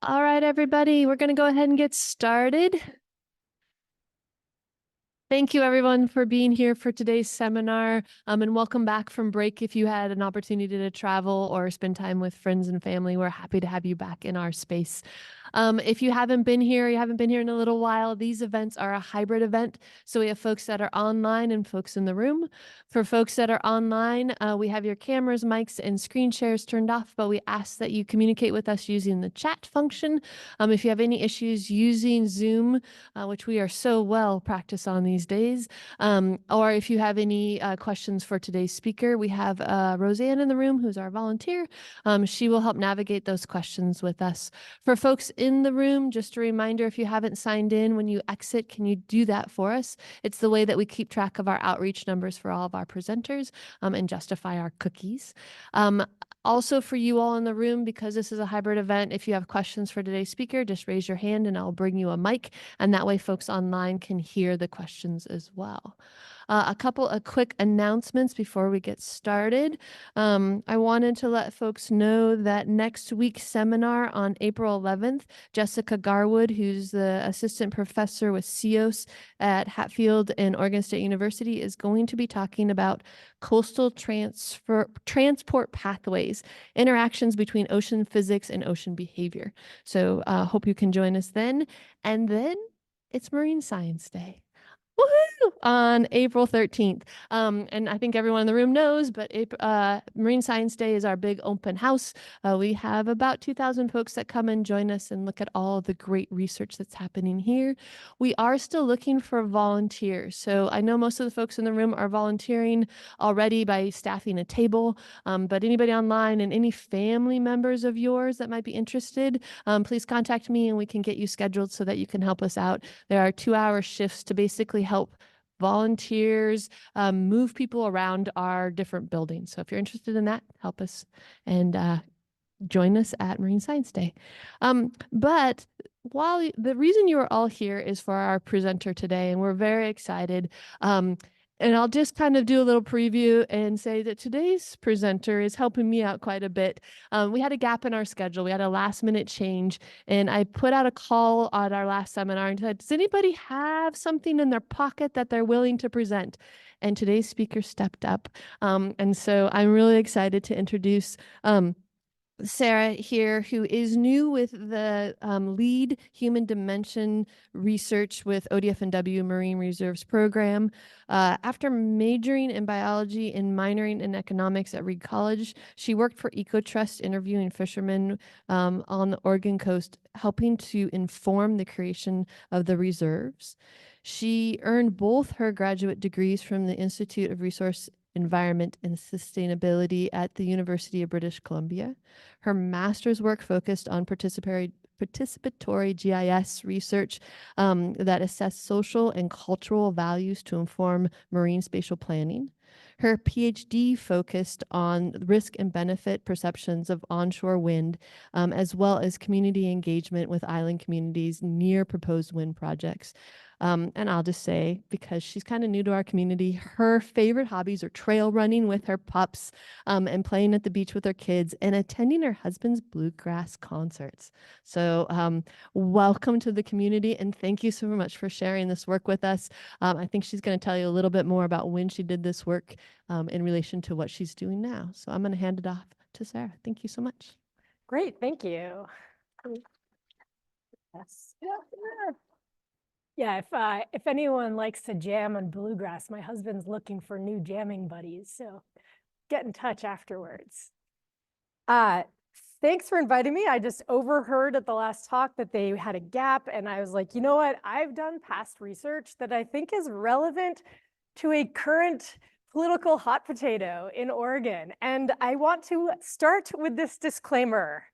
All right, everybody, we're going to go ahead and get started. Thank you, everyone, for being here for today's seminar, and welcome back from break. If you had an opportunity to travel or spend time with friends and family, we're happy to have you back in our space. If you haven't been here in a little while, these events are a hybrid event. So we have folks that are online and folks in the room. For folks that are online, we have your cameras, mics, and screen shares turned off, but we ask that you communicate with us using the chat function. If you have any issues using Zoom, which we are so well practiced on these days, or if you have any questions for today's speaker, we have Roseanne in the room, who's our volunteer. She will help navigate those questions with us. For folks in the room, just a reminder, if you haven't signed in, when you exit, can you do that for us? It's the way that we keep track of our outreach numbers for all of our presenters and justify our cookies. Also for you all in the room, because this is a hybrid event, if you have questions for today's speaker, just raise your hand and I'll bring you a mic, and that way folks online can hear the questions as well. A couple of quick announcements before we get started. I wanted to let folks know that next week's seminar on April 11th, Jessica Garwood, who's the assistant professor with CEOS at Hatfield and Oregon State University, is going to be talking about coastal transport pathways, interactions between ocean physics and ocean behavior. So hope you can join us then. And then it's Marine Science Day. Woohoo! On April 13th. And I think everyone in the room knows, but Marine Science Day is our big open house. We have about 2,000 folks that come and join us and look at all the great research that's happening here. We are still looking for volunteers. So I know most of the folks in the room are volunteering already by staffing a table, but anybody online and any family members of yours that might be interested, please contact me and we can get you scheduled so that you can help us out. There are 2-hour shifts to basically help volunteers move people around our different buildings. So if you're interested in that, help us and join us at Marine Science Day. But while the reason you are all here is for our presenter today, and we're very excited. And I'll just kind of do a little preview and say that today's presenter is helping me out quite a bit. We had a gap in our schedule. We had a last minute change, and I put out a call at our last seminar and said, does anybody have something in their pocket that they're willing to present? And today's speaker stepped up. And so I'm really excited to introduce Sarah here, who is new with the lead human dimension research with ODF&W Marine Reserves Program. After majoring in biology and minoring in economics at Reed College, she worked for EcoTrust interviewing fishermen on the Oregon coast, helping to inform the creation of the reserves. She earned both her graduate degrees from the Institute of Resource Environment and Sustainability at the University of British Columbia. Her master's work focused on participatory GIS research that assessed social and cultural values to inform marine spatial planning. Her PhD focused on risk and benefit perceptions of onshore wind, as well as community engagement with island communities near proposed wind projects. And I'll just say, because she's kind of new to our community, her favorite hobbies are trail running with her pups and playing at the beach with her kids and attending her husband's bluegrass concerts. So welcome to the community, and thank you so much for sharing this work with us. I think she's going to tell you a little bit more about when she did this work in relation to what she's doing now. So I'm going to hand it off to Sarah. Thank you so much. Great, thank you. Yes. Yeah, if anyone likes to jam on bluegrass, my husband's looking for new jamming buddies, so get in touch afterwards. Thanks for inviting me. I just overheard at the last talk that they had a gap, and I was like, you know what? I've done past research that I think is relevant to a current political hot potato in Oregon. And I want to start with this disclaimer.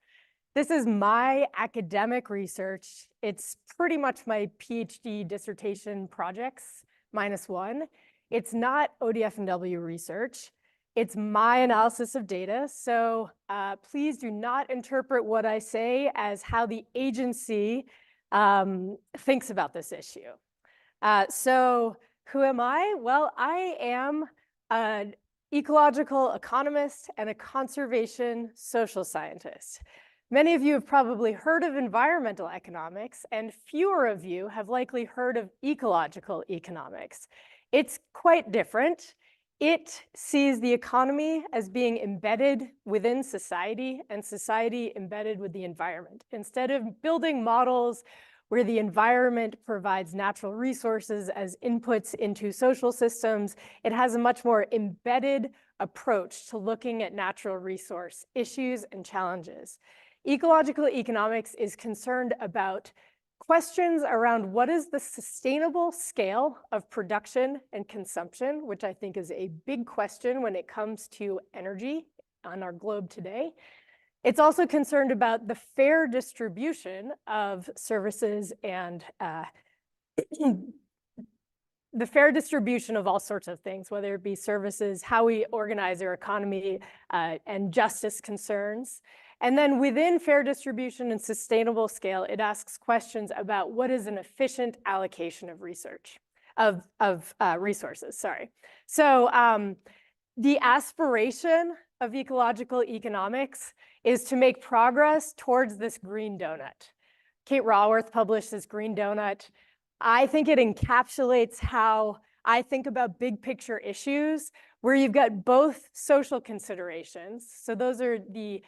This is my academic research. It's pretty much my PhD dissertation projects -1. It's not ODF&W research. It's my analysis of data. So please do not interpret what I say as how the agency thinks about this issue. So who am I? Well, I am an ecological economist, and a conservation social scientist. Many of you have probably heard of environmental economics, and fewer of you have likely heard of ecological economics. It's quite different. It sees the economy as being embedded within society and society embedded with the environment. Instead of building models where the environment provides natural resources as inputs into social systems, it has a much more embedded approach to looking at natural resource issues and challenges. Ecological economics is concerned about questions around what is the sustainable scale of production and consumption, which I think is a big question when it comes to energy on our globe today. It's also concerned about the fair distribution of services and the fair distribution of all sorts of things, whether it be services, how we organize our economy, and justice concerns. And then within fair distribution and sustainable scale, it asks questions about what is an efficient allocation of research, of resources, sorry. So the aspiration of ecological economics is to make progress towards this green donut. Kate Raworth published this green donut. I think it encapsulates how I think about big picture issues where you've got both social considerations. So those are the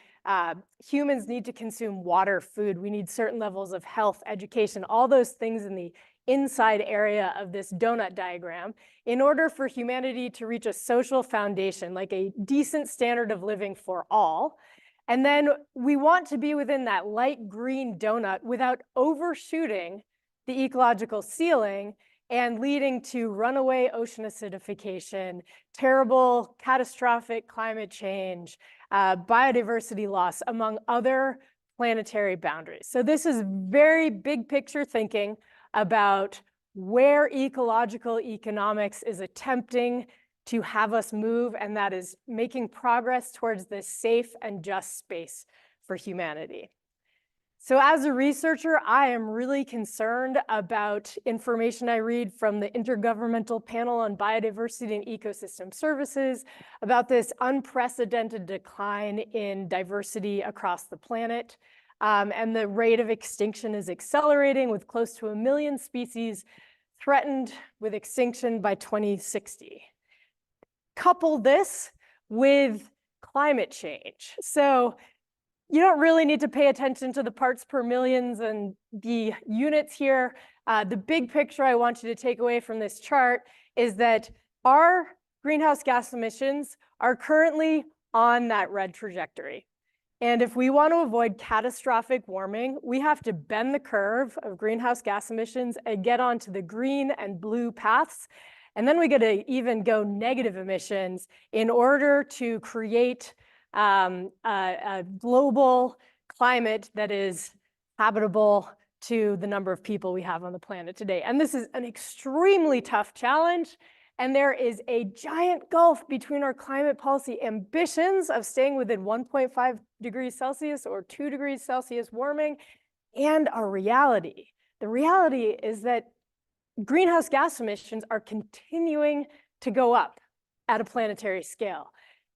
humans need to consume water, food. We need certain levels of health, education, all those things in the inside area of this donut diagram in order for humanity to reach a social foundation, like a decent standard of living for all. And then we want to be within that light green donut without overshooting the ecological ceiling and leading to runaway ocean acidification, terrible, catastrophic climate change, biodiversity loss, among other planetary boundaries. So this is very big picture thinking about where ecological economics is attempting to have us move, and that is making progress towards this safe and just space for humanity. So as a researcher, I am really concerned about information I read from the Intergovernmental Panel on Biodiversity and Ecosystem Services about this unprecedented decline in diversity across the planet. And the rate of extinction is accelerating with close to 1 million species threatened with extinction by 2060. Couple this with climate change. So you don't really need to pay attention to the parts per millions and the units here. The big picture I want you to take away from this chart is that our greenhouse gas emissions are currently on that red trajectory. And if we want to avoid catastrophic warming, we have to bend the curve of greenhouse gas emissions and get onto the green and blue paths. And then we got to even go negative emissions in order to create a global climate that is habitable to the number of people we have on the planet today. And this is an extremely tough challenge. And there is a giant gulf between our climate policy ambitions of staying within 1.5 degrees Celsius or 2 degrees Celsius warming and our reality. The reality is that greenhouse gas emissions are continuing to go up at a planetary scale.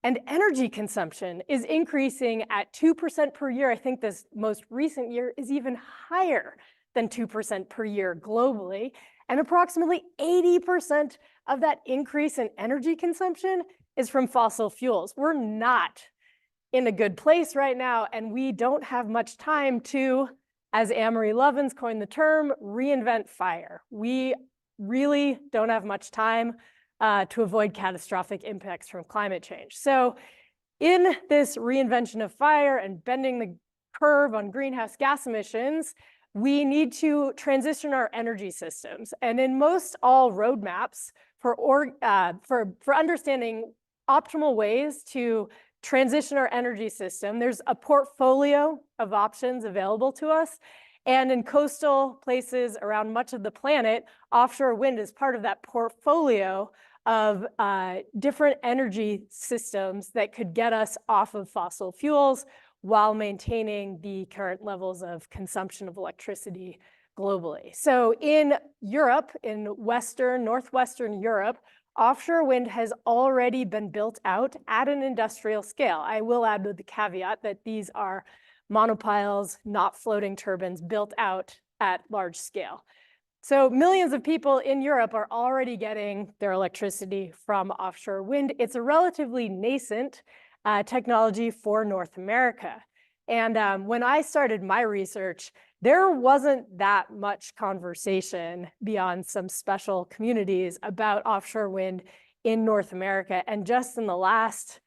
And energy consumption is increasing at 2% per year. I think this most recent year is even higher than 2% per year globally. And approximately 80% of that increase in energy consumption is from fossil fuels. We're not in a good place right now, and we don't have much time to, as Anne-Marie Lovins coined the term, reinvent fire. We really don't have much time to avoid catastrophic impacts from climate change. So in this reinvention of fire and bending the curve on greenhouse gas emissions, we need to transition our energy systems. And in most all roadmaps for understanding optimal ways to transition our energy system, there's a portfolio of options available to us. And in coastal places around much of the planet, offshore wind is part of that portfolio of different energy systems that could get us off of fossil fuels while maintaining the current levels of consumption of electricity globally. So in Europe, in northwestern Europe, offshore wind has already been built out at an industrial scale. I will add with the caveat that these are monopiles, not floating turbines, built out at large scale. So millions of people in Europe are already getting their electricity from offshore wind. It's a relatively nascent technology for North America. And when I started my research, there wasn't that much conversation beyond some special communities about offshore wind in North America. And just in the last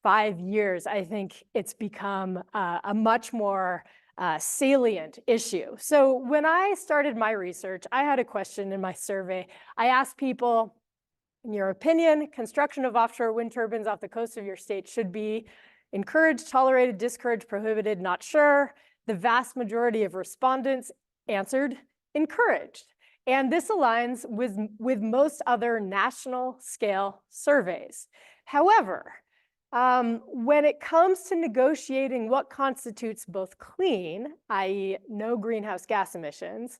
5 years, I think it's become a much more salient issue. So when I started my research, I had a question in my survey. I asked people, in your opinion, construction of offshore wind turbines off the coast of your state should be encouraged, tolerated, discouraged, prohibited, not sure. The vast majority of respondents answered encouraged. And this aligns with most other national scale surveys. However, when it comes to negotiating what constitutes both clean, i.e. no greenhouse gas emissions,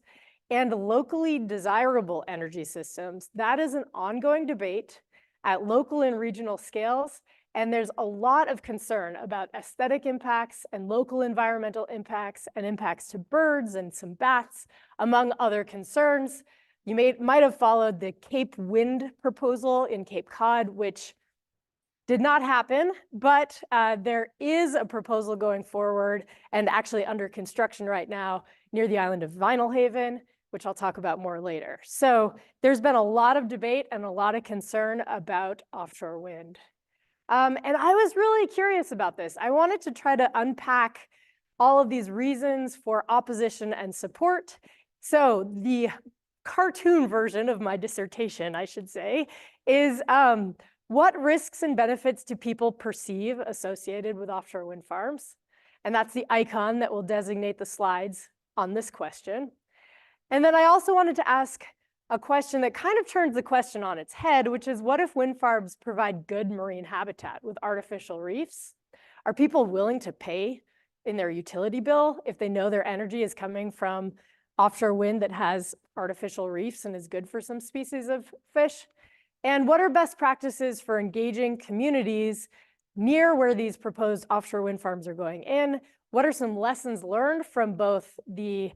and locally desirable energy systems, that is an ongoing debate at local and regional scales. And there's a lot of concern about aesthetic impacts and local environmental impacts and impacts to birds and some bats, among other concerns. You might have followed the Cape Wind proposal in Cape Cod, which did not happen, but there is a proposal going forward and actually under construction right now near the island of Vinalhaven, which I'll talk about more later. So there's been a lot of debate and a lot of concern about offshore wind. And I was really curious about this. I wanted to try to unpack all of these reasons for opposition and support. So the cartoon version of my dissertation, I should say, is what risks and benefits do people perceive associated with offshore wind farms? And that's the icon that will designate the slides on this question. And then I also wanted to ask a question that kind of turns the question on its head, which is, what if wind farms provide good marine habitat with artificial reefs? Are people willing to pay in their utility bill if they know their energy is coming from offshore wind that has artificial reefs and is good for some species of fish? And what are best practices for engaging communities near where these proposed offshore wind farms are going in? What are some lessons learned from both the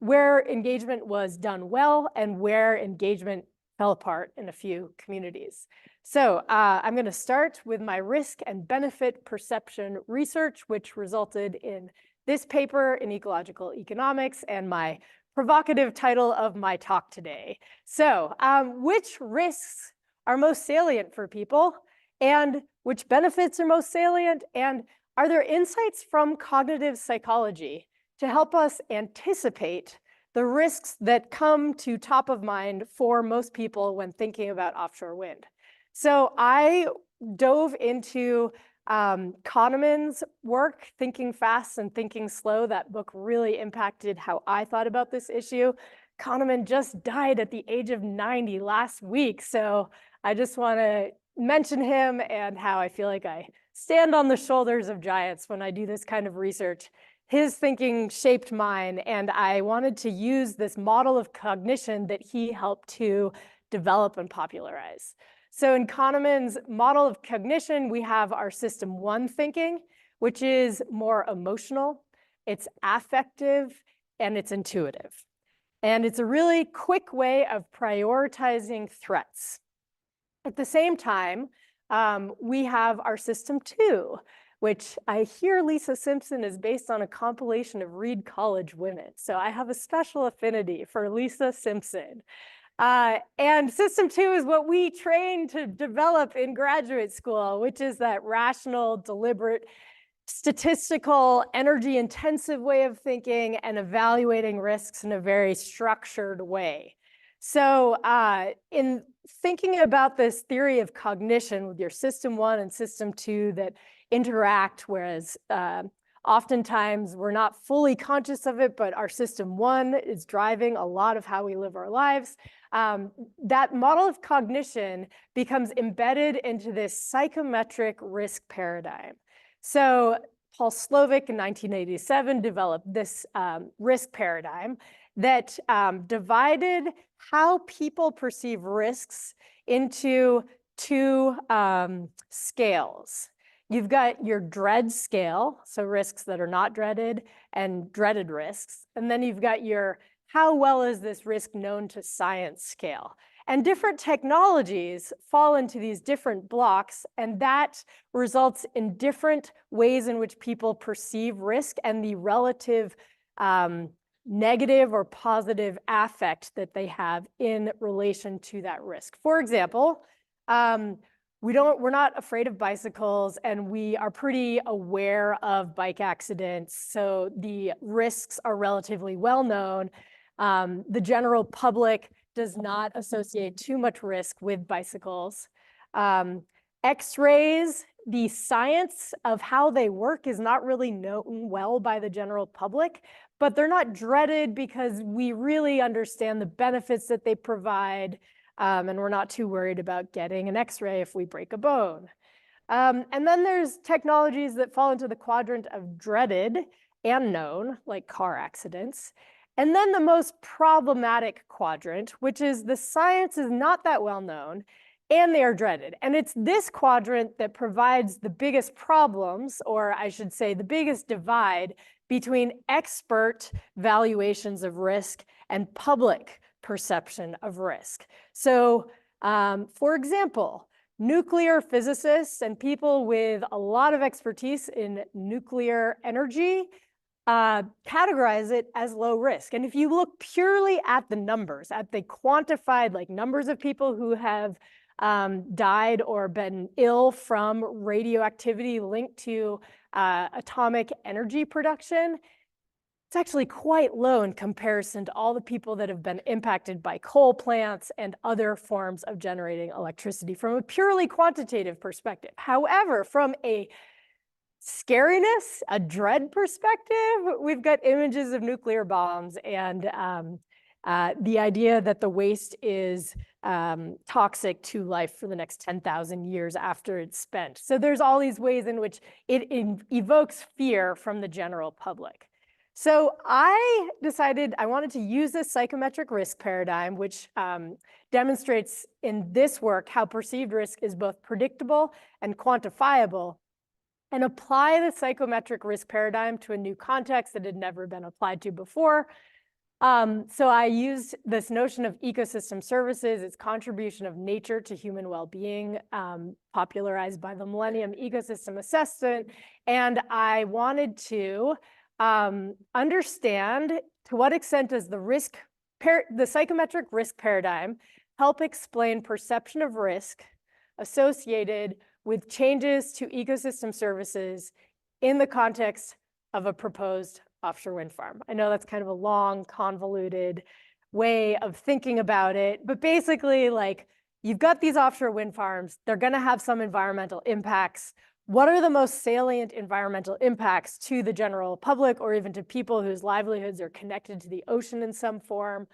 where engagement was done well and where engagement fell apart in a few communities? So I'm going to start with my risk and benefit perception research, which resulted in this paper in ecological economics and my provocative title of my talk today. So which risks are most salient for people, and which benefits are most salient, and are there insights from cognitive psychology to help us anticipate the risks that come to top of mind for most people when thinking about offshore wind? So I dove into Kahneman's work, Thinking Fast and Thinking Slow. That book really impacted how I thought about this issue. Kahneman just died at the age of 90 last week. So I just want to mention him and how I feel like I stand on the shoulders of giants when I do this kind of research. His thinking shaped mine, and I wanted to use this model of cognition that he helped to develop and popularize. So in Kahneman's model of cognition, we have our system 1 thinking, which is more emotional, it's affective, and it's intuitive. And it's a really quick way of prioritizing threats. At the same time, we have our system 2, which I hear Lisa Simpson is based on a compilation of Reed College women. So I have a special affinity for Lisa Simpson. And system 2 is what we train to develop in graduate school, which is that rational, deliberate, statistical, energy-intensive way of thinking and evaluating risks in a very structured way. So in thinking about this theory of cognition with your system 1 and system 2 that interact, whereas oftentimes we're not fully conscious of it, but our system 1 is driving a lot of how we live our lives. That model of cognition becomes embedded into this psychometric risk paradigm. So Paul Slovic in 1987 developed this risk paradigm that divided how people perceive risks into two scales. You've got your dread scale, so risks that are not dreaded, and dreaded risks. And then you've got your how well is this risk known to science scale. And different technologies fall into these different blocks, and that results in different ways in which people perceive risk and the relative negative or positive affect that they have in relation to that risk. For example, we're not afraid of bicycles, and we are pretty aware of bike accidents, so the risks are relatively well known. The general public does not associate too much risk with bicycles. X-rays, the science of how they work is not really known well by the general public, but they're not dreaded because we really understand the benefits that they provide, and we're not too worried about getting an X-ray if we break a bone. And then there's technologies that fall into the quadrant of dreaded and known, like car accidents. And then the most problematic quadrant, which is the science is not that well known, and they are dreaded. And it's this quadrant that provides the biggest problems, or I should say the biggest divide between expert valuations of risk and public perception of risk. So, for example, nuclear physicists and people with a lot of expertise in nuclear energy categorize it as low risk. And if you look purely at the numbers, at the quantified numbers of people who have died or been ill from radioactivity linked to atomic energy production, it's actually quite low in comparison to all the people that have been impacted by coal plants and other forms of generating electricity from a purely quantitative perspective. However, from a scariness, a dread perspective, we've got images of nuclear bombs and the idea that the waste is toxic to life for the next 10,000 years after it's spent. So there's all these ways in which it evokes fear from the general public. So I decided I wanted to use this psychometric risk paradigm, which demonstrates in this work how perceived risk is both predictable and quantifiable, and apply the psychometric risk paradigm to a new context that had never been applied to before. So I used this notion of ecosystem services, its contribution of nature to human well-being, popularized by the Millennium Ecosystem Assessment, and I wanted to understand to what extent does the psychometric risk paradigm help explain perception of risk associated with changes to ecosystem services in the context of a proposed offshore wind farm. I know that's kind of a long, convoluted way of thinking about it, but basically, you've got these offshore wind farms, they're gonna have some environmental impacts. What are the most salient environmental impacts to the general public or even to people whose livelihoods are connected to the ocean in some form?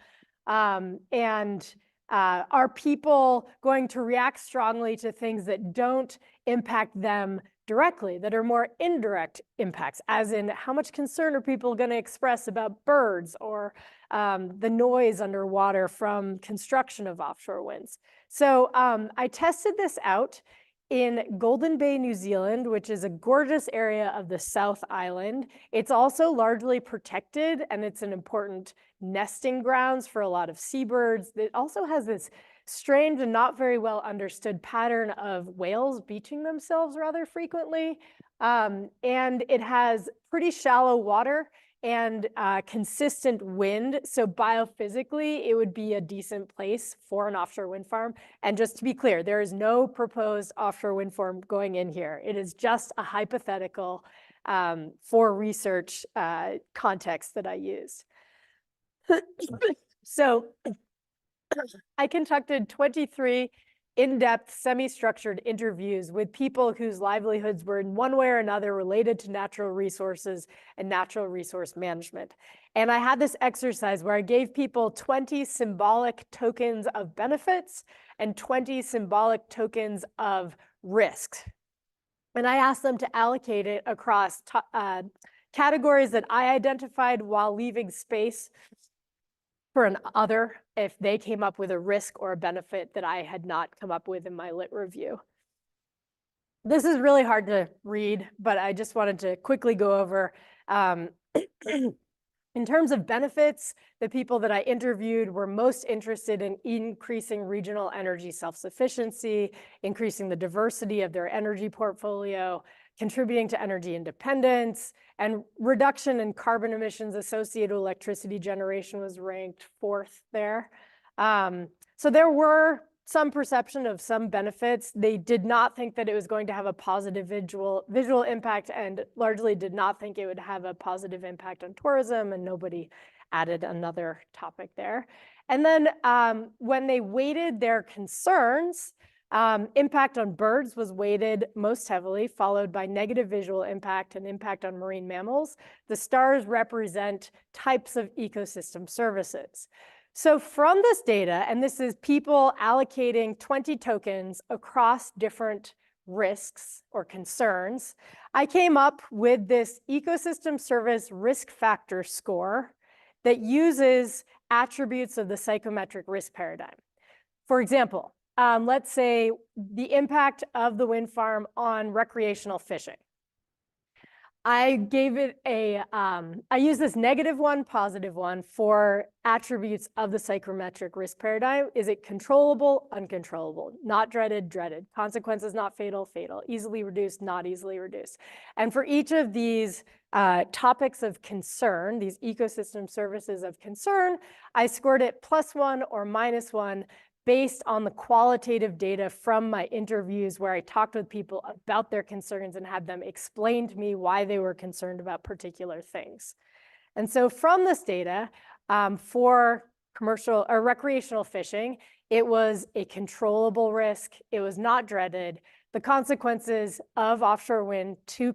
Are people going to react strongly to things that don't impact them directly, that are more indirect impacts, as in how much concern are people going to express about birds or the noise underwater from construction of offshore winds? So I tested this out in Golden Bay, New Zealand, which is a gorgeous area of the South Island. It's also largely protected, and it's an important nesting grounds for a lot of seabirds. It also has this strange and not very well understood pattern of whales beaching themselves rather frequently. And it has pretty shallow water and consistent wind. So biophysically, it would be a decent place for an offshore wind farm. And just to be clear, there is no proposed offshore wind farm going in here. It is just a hypothetical for research context that I used. So I conducted 23 in-depth, semi-structured interviews with people whose livelihoods were in one way or another related to natural resources and natural resource management. And I had this exercise where I gave people 20 symbolic tokens of benefits and 20 symbolic tokens of risks. And I asked them to allocate it across categories that I identified while leaving space for an other if they came up with a risk or a benefit that I had not come up with in my lit review. This is really hard to read, but I just wanted to quickly go over. In terms of benefits, the people that I interviewed were most interested in increasing regional energy self-sufficiency, increasing the diversity of their energy portfolio, contributing to energy independence, and reduction in carbon emissions associated with electricity generation was ranked 4th there. So there were some perception of some benefits. They did not think that it was going to have a positive visual impact, and largely did not think it would have a positive impact on tourism, and nobody added another topic there. And then when they weighted their concerns, impact on birds was weighted most heavily, followed by negative visual impact and impact on marine mammals. The stars represent types of ecosystem services. So from this data, and this is people allocating 20 tokens across different risks or concerns, I came up with this ecosystem service risk factor score that uses attributes of the psychometric risk paradigm. For example, let's say the impact of the wind farm on recreational fishing. I gave it I use this -1, +1 for attributes of the psychometric risk paradigm. Is it controllable, uncontrollable, not dreaded, dreaded, consequences not fatal, fatal, easily reduced, not easily reduced. And for each of these topics of concern, these ecosystem services of concern, I scored it +1 or -1 based on the qualitative data from my interviews where I talked with people about their concerns and had them explain to me why they were concerned about particular things. And so from this data, for commercial or recreational fishing, it was a controllable risk. It was not dreaded. The consequences of offshore wind to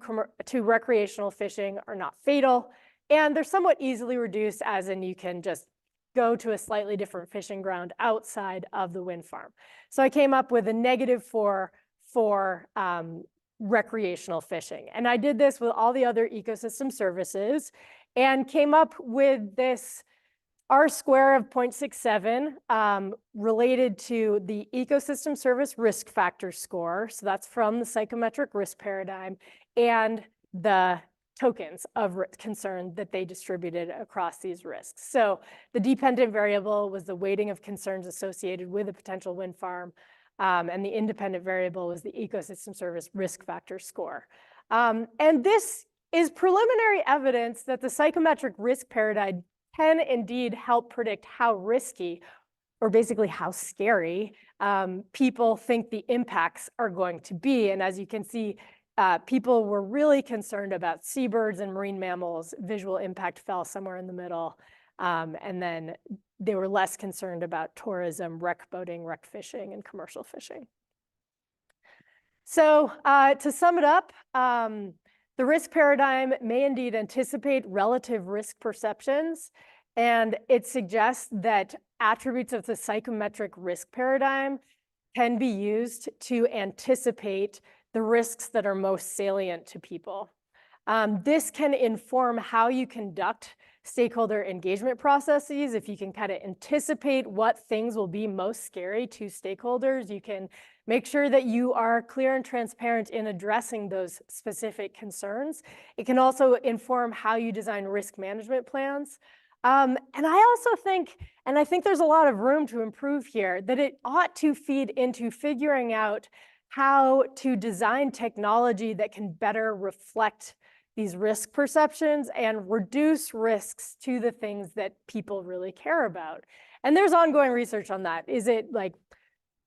recreational fishing are not fatal, and they're somewhat easily reduced, as in you can just go to a slightly different fishing ground outside of the wind farm. So I came up with a -4 for recreational fishing. And I did this with all the other ecosystem services and came up with this R-square of 0.67 related to the ecosystem service risk factor score. So that's from the psychometric risk paradigm and the tokens of concern that they distributed across these risks. So the dependent variable was the weighting of concerns associated with a potential wind farm, and the independent variable was the ecosystem service risk factor score. And this is preliminary evidence that the psychometric risk paradigm can indeed help predict how risky, or basically how scary, people think the impacts are going to be. And as you can see, people were really concerned about seabirds and marine mammals. Visual impact fell somewhere in the middle. And then they were less concerned about tourism, rec boating, rec fishing, and commercial fishing. So to sum it up, the risk paradigm may indeed anticipate relative risk perceptions, and it suggests that attributes of the psychometric risk paradigm can be used to anticipate the risks that are most salient to people. This can inform how you conduct stakeholder engagement processes. If you can kind of anticipate what things will be most scary to stakeholders, you can make sure that you are clear and transparent in addressing those specific concerns. It can also inform how you design risk management plans. And I also think, and I think there's a lot of room to improve here, that it ought to feed into figuring out how to design technology that can better reflect these risk perceptions and reduce risks to the things that people really care about. And there's ongoing research on that. Is it like,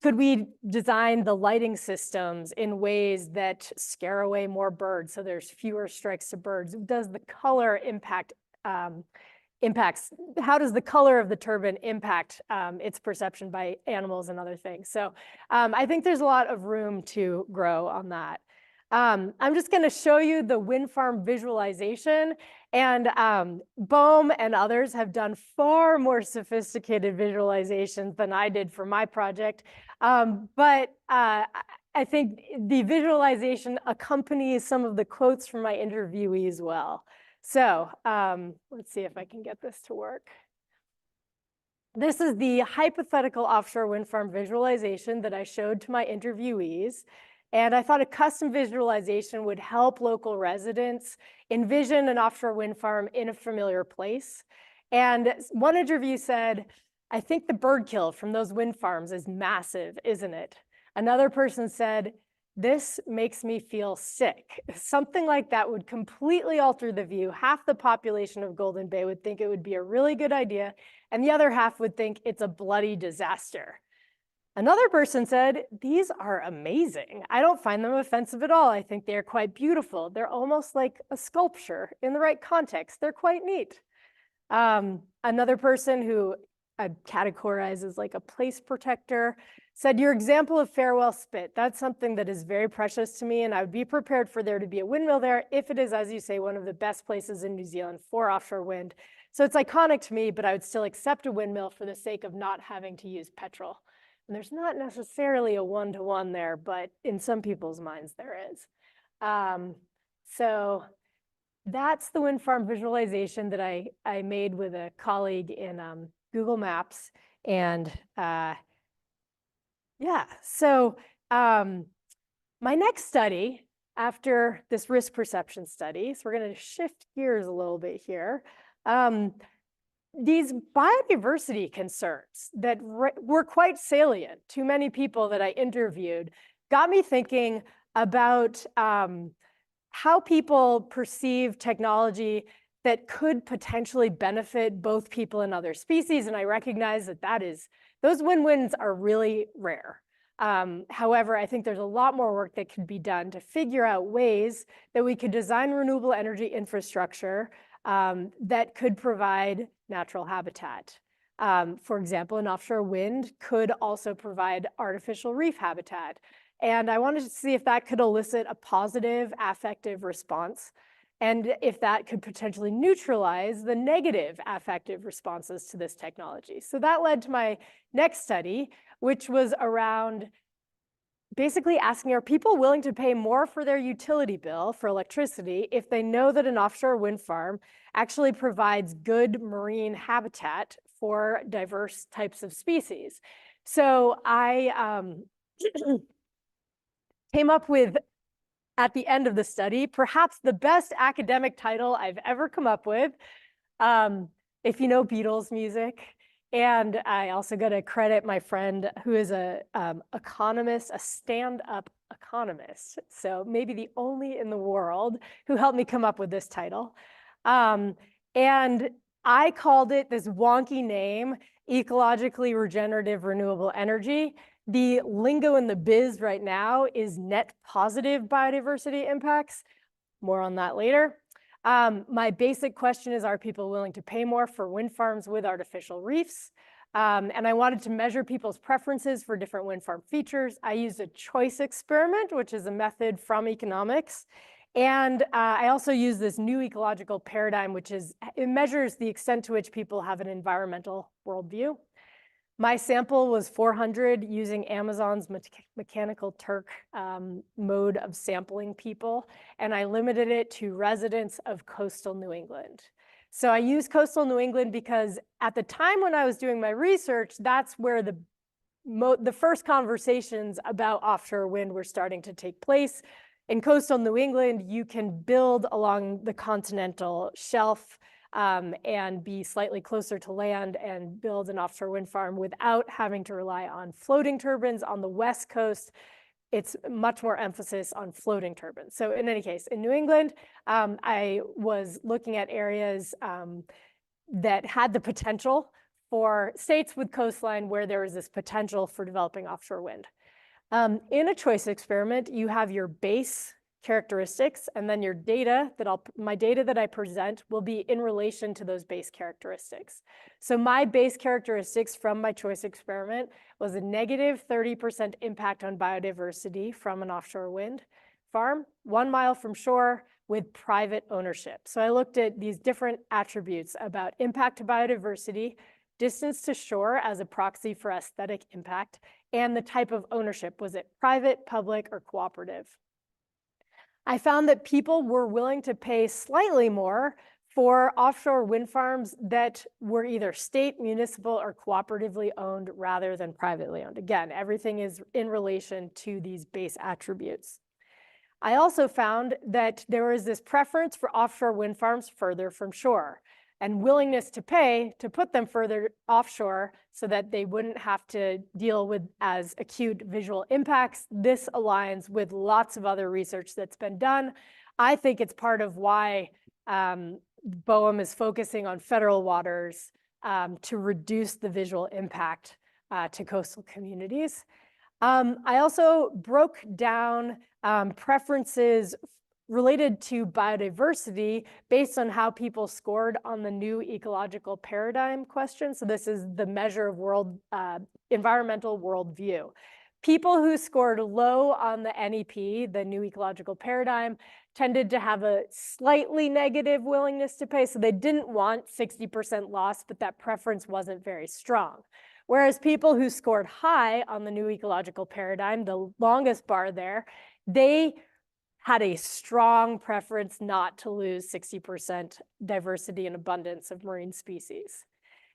could we design the lighting systems in ways that scare away more birds so there's fewer strikes to birds? Does the color how does the color of the turbine impact its perception by animals and other things? So I think there's a lot of room to grow on that. I'm just going to show you the wind farm visualization, and Bohm and others have done far more sophisticated visualizations than I did for my project. But I think the visualization accompanies some of the quotes from my interviewees well. So let's see if I can get this to work. This is the hypothetical offshore wind farm visualization that I showed to my interviewees. And I thought a custom visualization would help local residents envision an offshore wind farm in a familiar place. And one interview said, "I think the bird kill from those wind farms is massive, isn't it?" Another person said, "This makes me feel sick." Something like that would completely alter the view. Half the population of Golden Bay would think it would be a really good idea, and the other half would think it's a bloody disaster. Another person said, "These are amazing. I don't find them offensive at all. I think they're quite beautiful. They're almost like a sculpture in the right context. They're quite neat." Another person who I'd categorize as like a place protector said, "Your example of Farewell Spit, that's something that is very precious to me, and I would be prepared for there to be a windmill there if it is, as you say, one of the best places in New Zealand for offshore wind. So it's iconic to me, but I would still accept a windmill for the sake of not having to use petrol." And there's not necessarily a one-to-one there, but in some people's minds there is. So that's the wind farm visualization that I made with a colleague in Google Maps. And yeah, so my next study after this risk perception study, so we're going to shift gears a little bit here. These biodiversity concerns that were quite salient to many people that I interviewed got me thinking about how people perceive technology that could potentially benefit both people and other species. And I recognize that those win-wins are really rare. However, I think there's a lot more work that could be done to figure out ways that we could design renewable energy infrastructure that could provide natural habitat. For example, an offshore wind could also provide artificial reef habitat. And I wanted to see if that could elicit a positive affective response, and if that could potentially neutralize the negative affective responses to this technology. So that led to my next study, which was around basically asking, are people willing to pay more for their utility bill for electricity if they know that an offshore wind farm actually provides good marine habitat for diverse types of species? So I came up with, at the end of the study, perhaps the best academic title I've ever come up with, if you know Beatles music. And I also got to credit my friend who is a economist, a stand-up economist. So maybe the only in the world who helped me come up with this title. And I called it this wonky name, ecologically regenerative renewable energy. The lingo in the biz right now is net positive biodiversity impacts. More on that later. My basic question is, are people willing to pay more for wind farms with artificial reefs? And I wanted to measure people's preferences for different wind farm features. I used a choice experiment, which is a method from economics. And I also use this new ecological paradigm, it measures the extent to which people have an environmental worldview. My sample was 400 using Amazon's Mechanical Turk mode of sampling people, and I limited it to residents of coastal New England. So I used coastal New England because at the time when I was doing my research, that's where the first conversations about offshore wind were starting to take place. In coastal New England, you can build along the continental shelf and be slightly closer to land and build an offshore wind farm without having to rely on floating turbines. On the West Coast, it's much more emphasis on floating turbines. So in any case, in New England, I was looking at areas that had the potential for states with coastline where there was this potential for developing offshore wind. In a choice experiment, you have your base characteristics, and then your data my data that I present will be in relation to those base characteristics. So my base characteristics from my choice experiment was a negative 30% impact on biodiversity from an offshore wind farm, 1 mile from shore with private ownership. So I looked at these different attributes about impact to biodiversity, distance to shore as a proxy for aesthetic impact, and the type of ownership. Was it private, public, or cooperative? I found that people were willing to pay slightly more for offshore wind farms that were either state, municipal, or cooperatively owned rather than privately owned. Again, everything is in relation to these base attributes. I also found that there was this preference for offshore wind farms further from shore and willingness to pay to put them further offshore so that they wouldn't have to deal with as acute visual impacts. This aligns with lots of other research that's been done. I think it's part of why BOEM is focusing on federal waters to reduce the visual impact to coastal communities. I also broke down preferences related to biodiversity based on how people scored on the new ecological paradigm question. So this is the measure of environmental worldview. People who scored low on the NEP, the new ecological paradigm, tended to have a slightly negative willingness to pay. So they didn't want 60% loss, but that preference wasn't very strong. Whereas people who scored high on the new ecological paradigm, the longest bar there, they had a strong preference not to lose 60% diversity and abundance of marine species.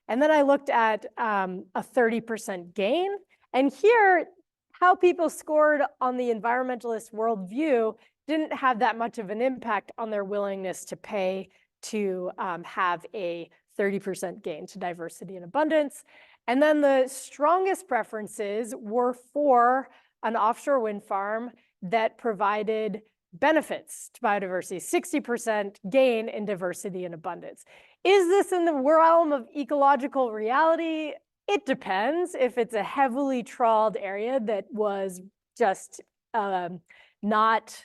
And then I looked at a 30% gain. And here, how people scored on the environmentalist worldview didn't have that much of an impact on their willingness to pay to have a 30% gain to diversity and abundance. And then the strongest preferences were for an offshore wind farm that provided benefits to biodiversity, 60% gain in diversity and abundance. Is this in the realm of ecological reality? It depends. If it's a heavily trawled area that was just not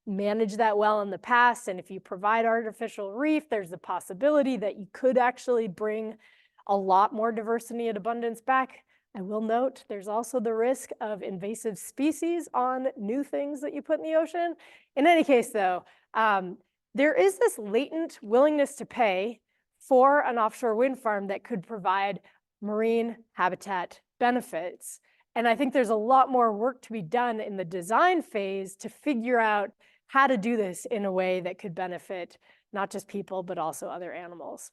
managed that well in the past, and if you provide artificial reef, there's the possibility that you could actually bring a lot more diversity and abundance back. I will note there's also the risk of invasive species on new things that you put in the ocean. In any case, though, there is this latent willingness to pay for an offshore wind farm that could provide marine habitat benefits. And I think there's a lot more work to be done in the design phase to figure out how to do this in a way that could benefit not just people, but also other animals.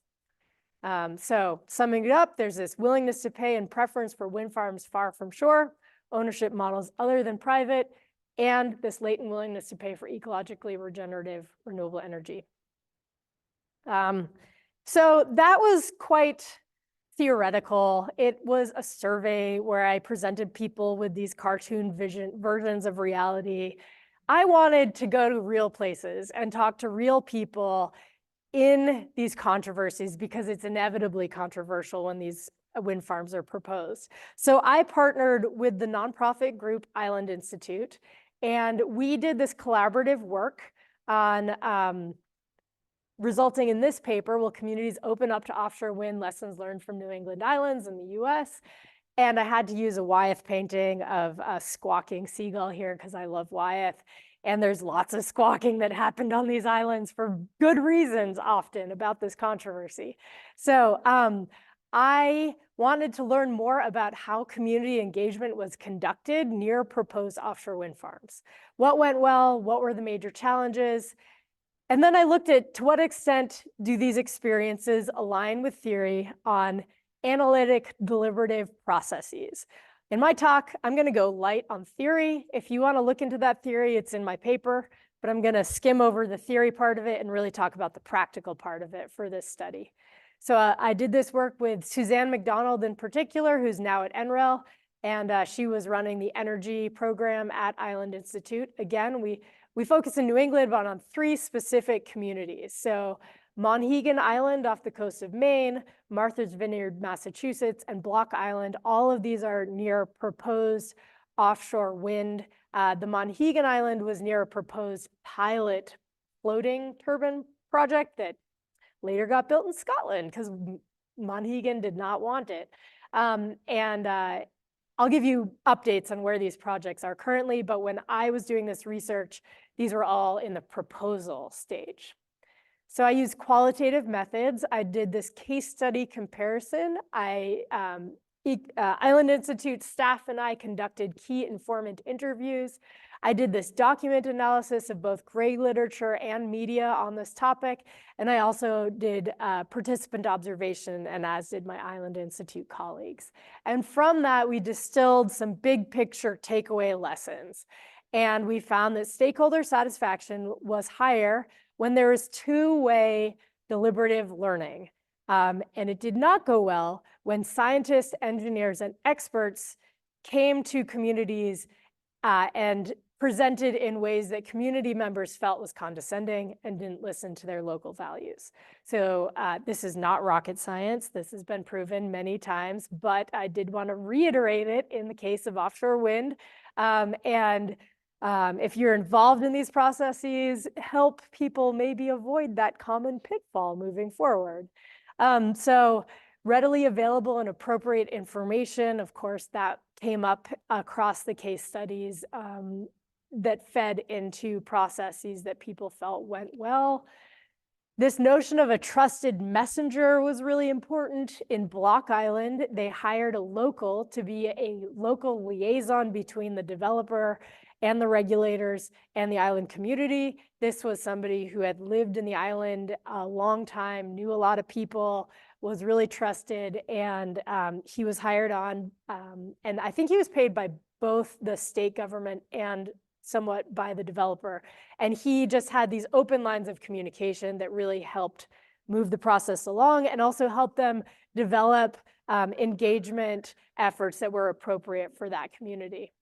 So summing it up, there's this willingness to pay and preference for wind farms far from shore, ownership models other than private, and this latent willingness to pay for ecologically regenerative renewable energy. So that was quite theoretical. It was a survey where I presented people with these cartoon versions of reality. I wanted to go to real places and talk to real people in these controversies because it's inevitably controversial when these wind farms are proposed. So I partnered with the nonprofit group Island Institute, and we did this collaborative work on resulting in this paper, Will Communities Open Up to Offshore Wind? Lessons Learned from New England Islands in the US. And I had to use a Wyeth painting of a squawking seagull here because I love Wyeth. And there's lots of squawking that happened on these islands for good reasons often about this controversy. So I wanted to learn more about how community engagement was conducted near proposed offshore wind farms. What went well? What were the major challenges? And then I looked at to what extent do these experiences align with theory on analytic deliberative processes. In my talk, I'm going to go light on theory. If you want to look into that theory, it's in my paper, but I'm going to skim over the theory part of it and really talk about the practical part of it for this study. So I did this work with Suzanne McDonald in particular, who's now at NREL, and she was running the energy program at Island Institute. Again, we focus in New England on 3 specific communities. So Monhegan Island off the coast of Maine, Martha's Vineyard, Massachusetts, and Block Island. All of these are near proposed offshore wind. The Monhegan Island was near a proposed pilot floating turbine project that later got built in Scotland because Monhegan did not want it. I'll give you updates on where these projects are currently, but when I was doing this research, these were all in the proposal stage. So I used qualitative methods. I did this case study comparison. I Island Institute staff and I conducted key informant interviews. I did this document analysis of both gray literature and media on this topic, and I also did participant observation, and as did my Island Institute colleagues. And from that, we distilled some big picture takeaway lessons. And we found that stakeholder satisfaction was higher when there was two-way deliberative learning. And it did not go well when scientists, engineers, and experts came to communities and presented in ways that community members felt was condescending and didn't listen to their local values. So this is not rocket science. This has been proven many times, but I did want to reiterate it in the case of offshore wind. If you're involved in these processes, help people maybe avoid that common pitfall moving forward. So readily available and appropriate information, of course, that came up across the case studies that fed into processes that people felt went well. This notion of a trusted messenger was really important. In Block Island, they hired a local to be a local liaison between the developer and the regulators and the island community. This was somebody who had lived in the island a long time, knew a lot of people, was really trusted, and he was hired on, and I think he was paid by both the state government and somewhat by the developer. And he just had these open lines of communication that really helped move the process along and also help them develop engagement efforts that were appropriate for that community.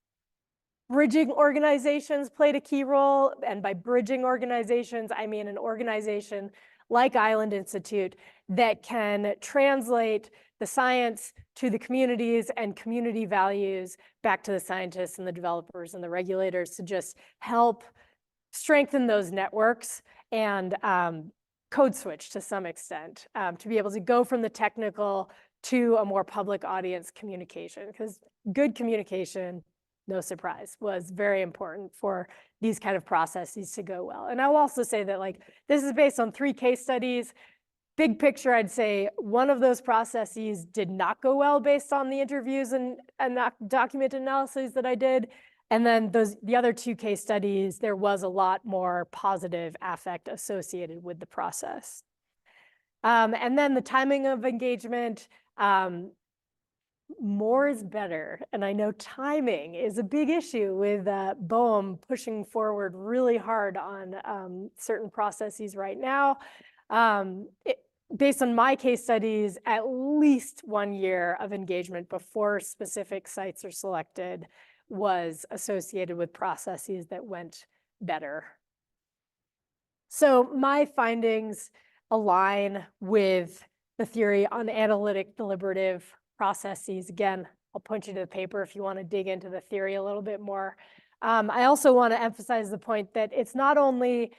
Bridging organizations played a key role, and by bridging organizations, I mean an organization like Island Institute that can translate the science to the communities and community values back to the scientists and the developers and the regulators to just help strengthen those networks and code switch to some extent to be able to go from the technical to a more public audience communication, because good communication, no surprise, was very important for these kind of processes to go well. And I'll also say that this is based on 3 case studies. Big picture, I'd say one of those processes did not go well based on the interviews and document analyses that I did. And then the other 2 case studies, there was a lot more positive affect associated with the process. And then the timing of engagement, more is better. And I know timing is a big issue with BOEM pushing forward really hard on certain processes right now. Based on my case studies, at least 1 year of engagement before specific sites are selected was associated with processes that went better. So my findings align with the theory on analytic deliberative processes. Again, I'll point you to the paper if you want to dig into the theory a little bit more. I also want to emphasize the point that it's not only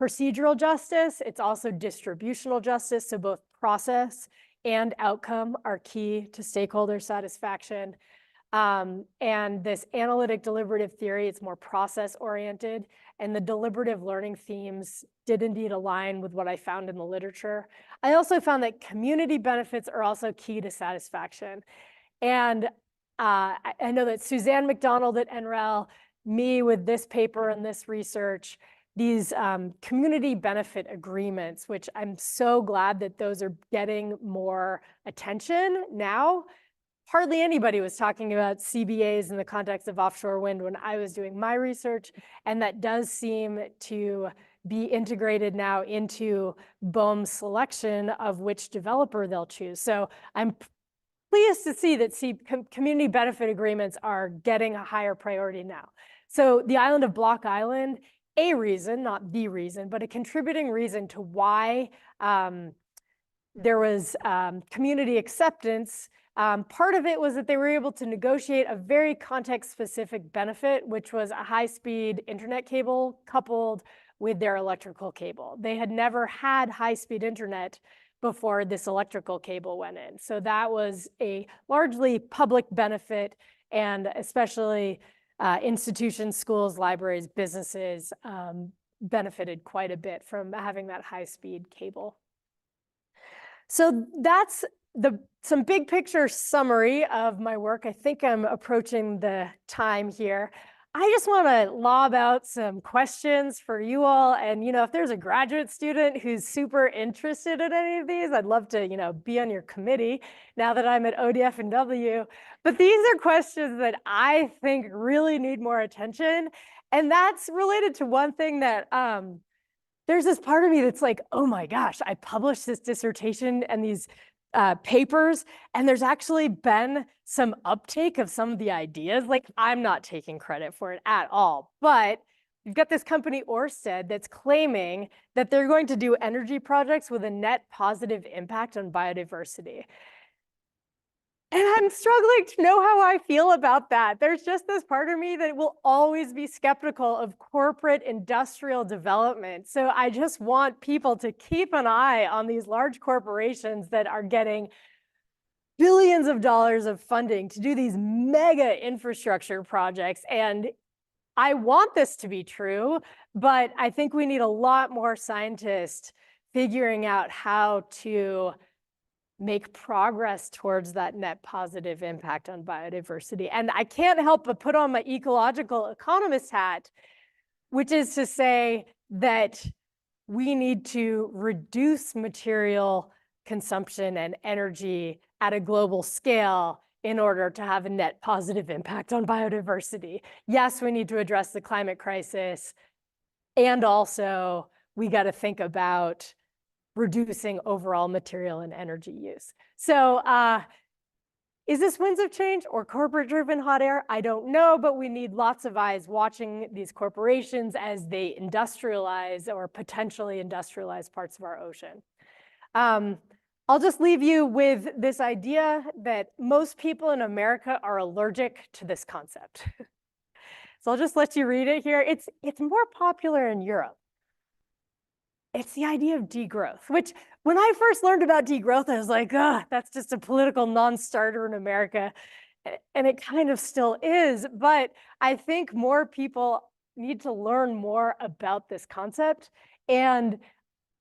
procedural justice, it's also distributional justice. So both process and outcome are key to stakeholder satisfaction. And this analytic deliberative theory, it's more process oriented, and the deliberative learning themes did indeed align with what I found in the literature. I also found that community benefits are also key to satisfaction. And I know that Suzanne McDonald at NREL, me with this paper and this research, these community benefit agreements, which I'm so glad that those are getting more attention now. Hardly anybody was talking about CBAs in the context of offshore wind when I was doing my research, and that does seem to be integrated now into BOEM's selection of which developer they'll choose. So I'm pleased to see that community benefit agreements are getting a higher priority now. So the island of Block Island, a reason, not the reason, but a contributing reason to why there was community acceptance. Part of it was that they were able to negotiate a very context-specific benefit, which was a high-speed internet cable coupled with their electrical cable. They had never had high-speed internet before this electrical cable went in. So that was a largely public benefit, and especially institutions, schools, libraries, businesses benefited quite a bit from having that high-speed cable. So that's some big picture summary of my work. I think I'm approaching the time here. I just want to lob out some questions for you all. And, if there's a graduate student who's super interested in any of these, I'd love to, be on your committee now that I'm at ODF and W. But these are questions that I think really need more attention. And that's related to one thing that there's this part of me that's like, oh my gosh, I published this dissertation and these papers, and there's actually been some uptake of some of the ideas. Like, I'm not taking credit for it at all, but you've got this company Ørsted that's claiming that they're going to do energy projects with a net positive impact on biodiversity. And I'm struggling to know how I feel about that. There's just this part of me that will always be skeptical of corporate industrial development. So I just want people to keep an eye on these large corporations that are getting billions of dollars of funding to do these mega infrastructure projects. And I want this to be true, but I think we need a lot more scientists figuring out how to make progress towards that net positive impact on biodiversity. And I can't help but put on my ecological economist hat, which is to say that we need to reduce material consumption and energy at a global scale in order to have a net positive impact on biodiversity. Yes, we need to address the climate crisis, and also we got to think about reducing overall material and energy use. So is this winds of change or corporate-driven hot air? I don't know, but we need lots of eyes watching these corporations as they industrialize or potentially industrialize parts of our ocean. I'll just leave you with this idea that most people in America are allergic to this concept. So I'll just let you read it here. It's more popular in Europe. It's the idea of degrowth, which when I first learned about degrowth, I was like, that's just a political non-starter in America. And it kind of still is, but I think more people need to learn more about this concept. And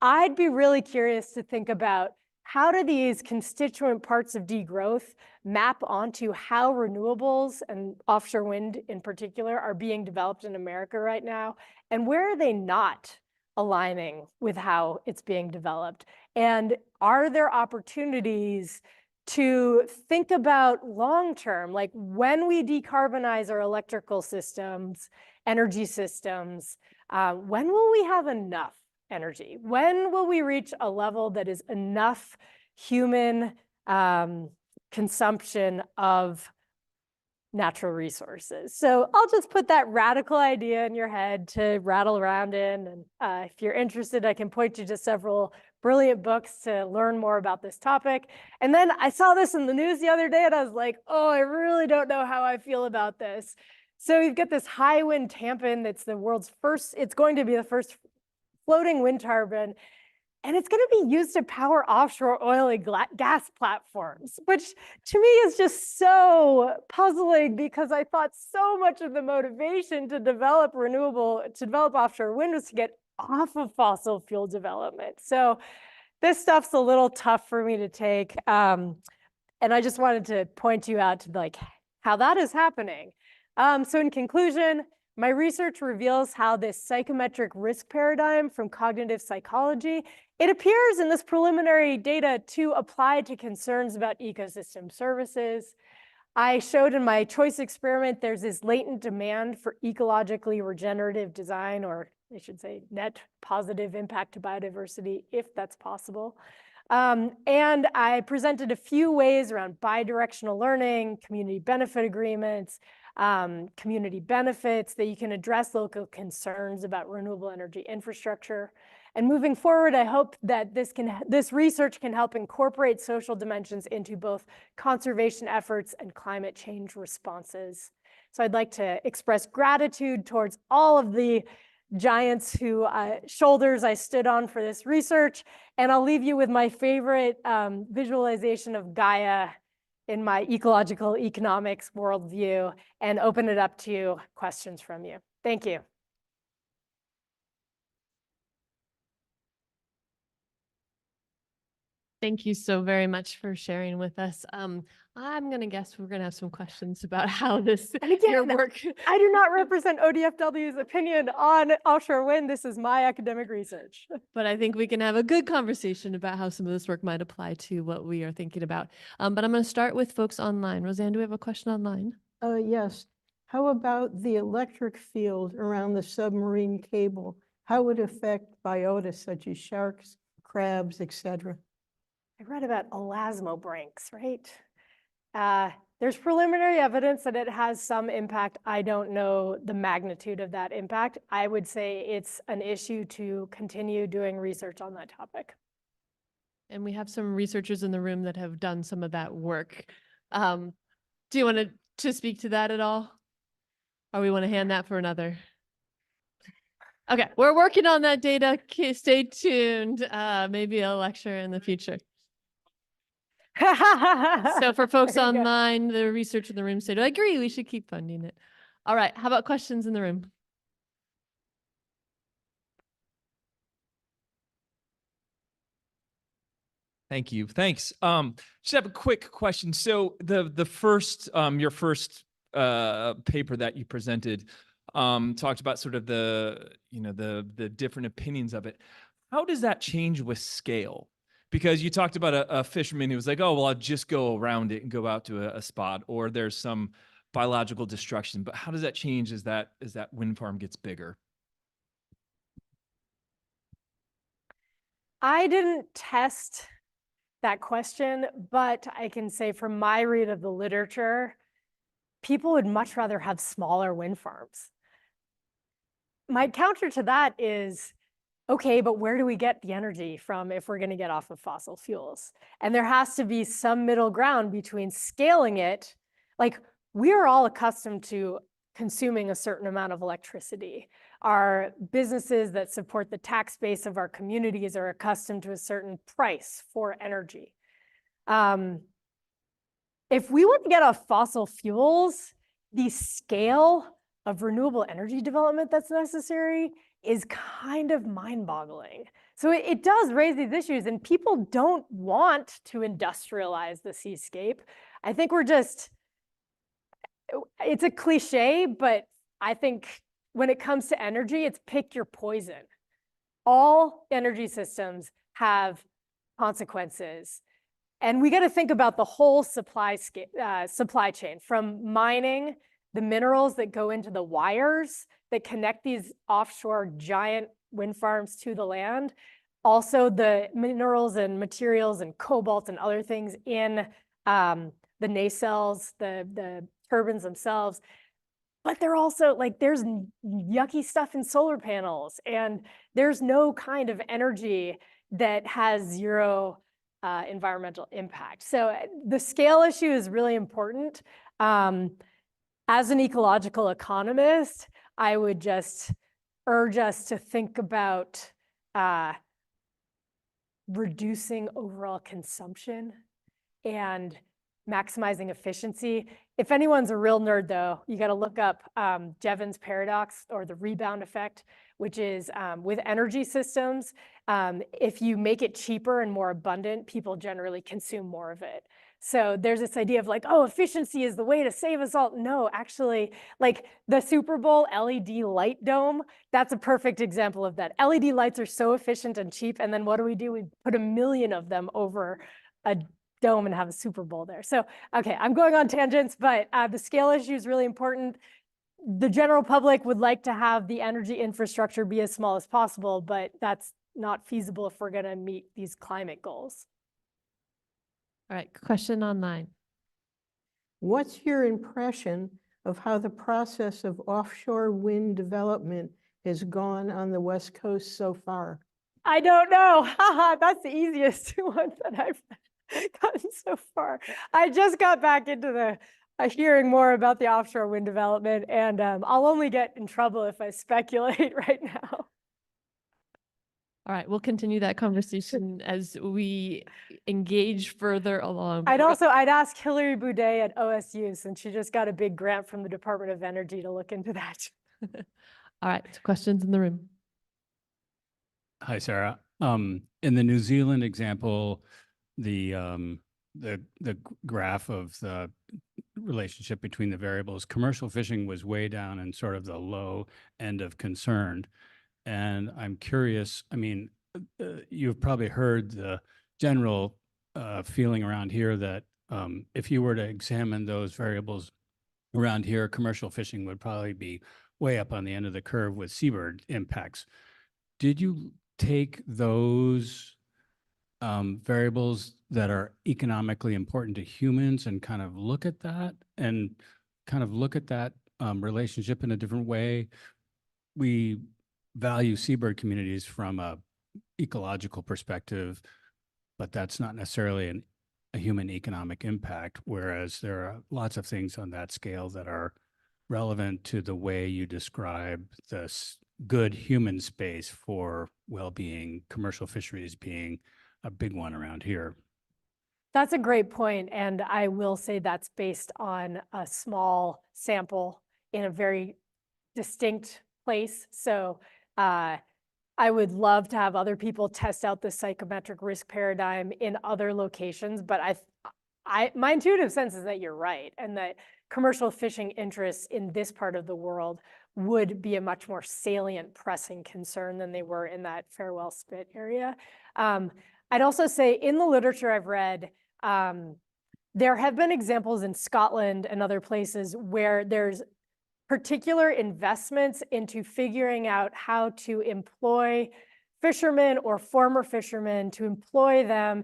I'd be really curious to think about how do these constituent parts of degrowth map onto how renewables and offshore wind in particular are being developed in America right now, and where are they not aligning with how it's being developed? And are there opportunities to think about long-term, like when we decarbonize our electrical systems, energy systems, when will we have enough energy? When will we reach a level that is enough human consumption of natural resources? So I'll just put that radical idea in your head to rattle around in. And if you're interested, I can point you to several brilliant books to learn more about this topic. And then I saw this in the news the other day and I was like, oh, I really don't know how I feel about this. So we've got this high wind Tampen that's the world's first, it's going to be the first floating wind turbine. And it's going to be used to power offshore oil and gas platforms, which to me is just so puzzling because I thought so much of the motivation to develop offshore wind was to get off of fossil fuel development. So this stuff's a little tough for me to take. And I just wanted to point you out to like how that is happening. So in conclusion, my research reveals how this psychometric risk paradigm from cognitive psychology, it appears in this preliminary data to apply to concerns about ecosystem services. I showed in my choice experiment, there's this latent demand for ecologically regenerative design, or I should say net positive impact to biodiversity, if that's possible. And I presented a few ways around bidirectional learning, community benefit agreements, community benefits that you can address local concerns about renewable energy infrastructure. And moving forward, I hope that this research can help incorporate social dimensions into both conservation efforts and climate change responses. So I'd like to express gratitude towards all of the giants whose shoulders I stood on for this research. And I'll leave you with my favorite visualization of Gaia in my ecological economics worldview and open it up to questions from you. Thank you. Thank you so very much for sharing with us. I'm gonna guess we're gonna have some questions about how this And your again, work. I do not represent ODFW's opinion on offshore wind. This is my academic research. But I think we can have a good conversation about how some of this work might apply to what we are thinking about. But I'm going to start with folks online. Roseanne, do we have a question online? Yes. How about the electric field around the submarine cable? How would it affect biota such as sharks, crabs, etc.? I read about elasmobranchs, right? There's preliminary evidence that it has some impact. I don't know the magnitude of that impact. I would say it's an issue to continue doing research on that topic. And we have some researchers in the room that have done some of that work. Do you want to speak to that at all? Or we want to hand that for another? Okay, we're working on that data. Stay tuned. Maybe a lecture in the future. So for folks online, the research in the room said, I agree, we should keep funding it. All right, how about questions in the room? Thank you. Thanks. Just have a quick question. So the first your first paper that you presented talked about sort of the different opinions of it. How does that change with scale? Because you talked about a fisherman who was like, oh, well, I'll just go around it and go out to a spot, or there's some biological destruction. But how does that change as that wind farm gets bigger? I didn't test that question, but I can say from my read of the literature, people would much rather have smaller wind farms. My counter to that is, okay, but where do we get the energy from if we're going to get off of fossil fuels? And there has to be some middle ground between scaling it. Like, we are all accustomed to consuming a certain amount of electricity. Our businesses that support the tax base of our communities are accustomed to a certain price for energy. If we want to get off fossil fuels, the scale of renewable energy development that's necessary is kind of mind-boggling. So it does raise these issues, and people don't want to industrialize the seascape. I think it's a cliche, but I think when it comes to energy, it's pick your poison. All energy systems have consequences. And we got to think about the whole supply chain, from mining, the minerals that go into the wires that connect these offshore giant wind farms to the land, also the minerals and materials and cobalt and other things in the nacelles, the turbines themselves. But they're also like, there's yucky stuff in solar panels, and there's no kind of energy that has zero environmental impact. So the scale issue is really important. As an ecological economist, I would just urge us to think about reducing overall consumption and maximizing efficiency. If anyone's a real nerd, though, you got to look up Jevons paradox, or the rebound effect, which is with energy systems, if you make it cheaper and more abundant, people generally consume more of it. So there's this idea of like, oh, efficiency is the way to save us all. No, actually, like the Super Bowl LED light dome, that's a perfect example of that. LED lights are so efficient and cheap, and then what do? We put 1 million of them over a dome and have a Super Bowl there. So, okay, I'm going on tangents, but the scale issue is really important. The general public would like to have the energy infrastructure be as small as possible, but that's not feasible if we're going to meet these climate goals. All right, question online. What's your impression of how the process of offshore wind development has gone on the West Coast so far? I don't know. That's the easiest one that I've gotten so far. I just got back into the hearing more about the offshore wind development, and I'll only get in trouble if I speculate right now. All right, we'll continue that conversation as we engage further along. I'd ask Hillary Boudet at OSU, since she just got a big grant from the Department of Energy to look into that. All right, so questions in the room. Hi, Sarah. In the New Zealand example, the graph of the relationship between the variables, commercial fishing was way down in sort of the low end of concern. And I'm curious, I mean, you've probably heard the general feeling around here that if you were to examine those variables around here, commercial fishing would probably be way up on the end of the curve with seabird impacts. Did you take those variables that are economically important to humans and kind of look at that relationship in a different way? We value seabird communities from a ecological perspective, but that's not necessarily a human economic impact, whereas there are lots of things on that scale that are relevant to the way you describe this good human space for well-being, commercial fisheries being a big one around here. That's a great point, and I will say that's based on a small sample in a very distinct place. So I would love to have other people test out the psychometric risk paradigm in other locations, but my intuitive sense is that you're right, and that commercial fishing interests in this part of the world would be a much more salient, pressing concern than they were in that Farewell Spit area. I'd also say in the literature I've read, there have been examples in Scotland and other places where there's particular investments into figuring out how to employ fishermen or former fishermen, to employ them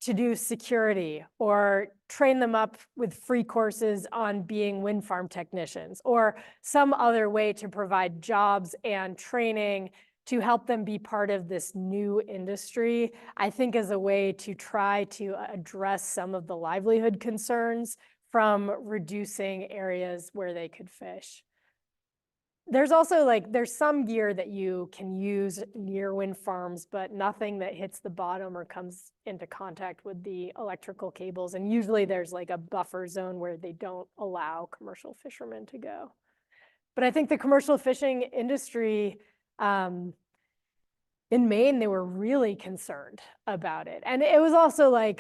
to do security or train them up with free courses on being wind farm technicians or some other way to provide jobs and training to help them be part of this new industry, I think is a way to try to address some of the livelihood concerns from reducing areas where they could fish. There's also there's some gear that you can use near wind farms, but nothing that hits the bottom or comes into contact with the electrical cables. And usually there's a buffer zone where they don't allow commercial fishermen to go. But I think the commercial fishing industry, in Maine, they were really concerned about it. And it was also